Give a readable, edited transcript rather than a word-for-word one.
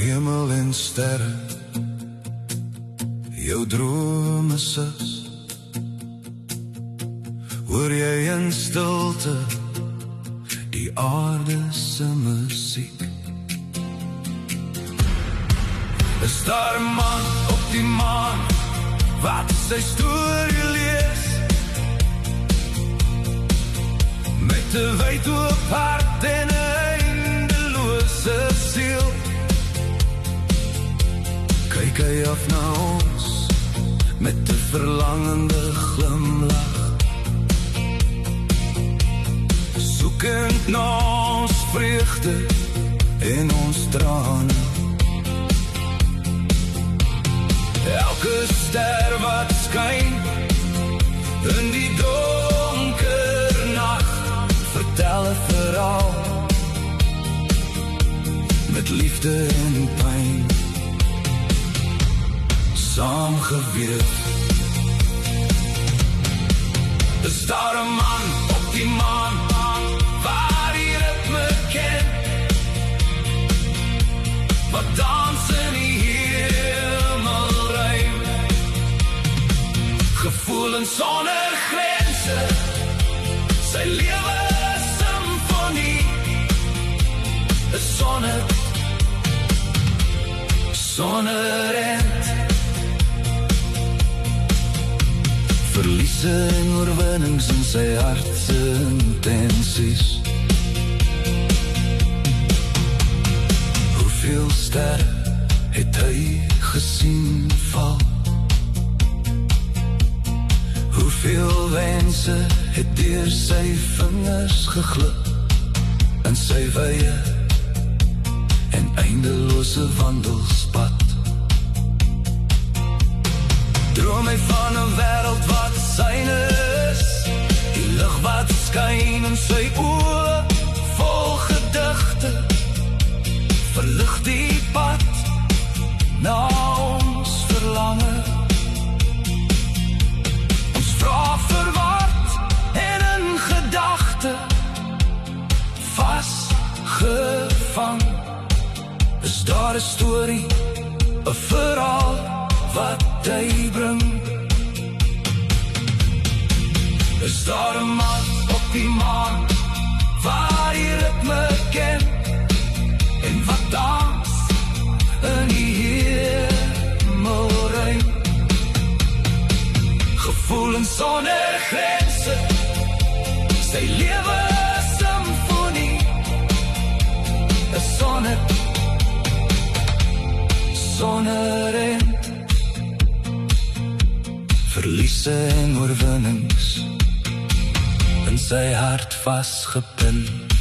hemel en sterre, jou drome sus. Hoor jy in stilte die aarde se musiek? Is daar 'n man op die maan wat sy storie lees? Met 'n wyd oop hart en 'n eindelose siel, kyk hy af na ons met 'n verlangende glimlach, soekend na ons vreugde en ons trane. Elke ster wat skyn in die donker nag, vertel 'n verhaal met liefde en pyn, saamgeweef. Is daar 'n man op die maan waar die ritme ken, wat dans in die hemelruim, gevoelens sonder grense, sy lewe symfonie, 'n sonnet sonder end, verliese en oorwinnings in sy hart se intensies. Hoeveel sterre het hy gesien val? Hoeveel wense het deur sy vingers geglip in sy wye en eindelose wandelspad? Droom hy van 'n wêreld wat syne is, die lig wat skyn in sy oë, vol gedigte, verlig die pad na ons verlange. Ons vra verward en in gedagte, vasgevang. Is daar 'n storie, 'n verhaal wat hy bring? Is daar 'n man op die maan waar die ritme ken en wat dans in die hemelruim, gevoelens sonder grense, sy lewe symfonie, 'n sonnet sonder end, verliese en oorwinnings in sy hart vasgepind.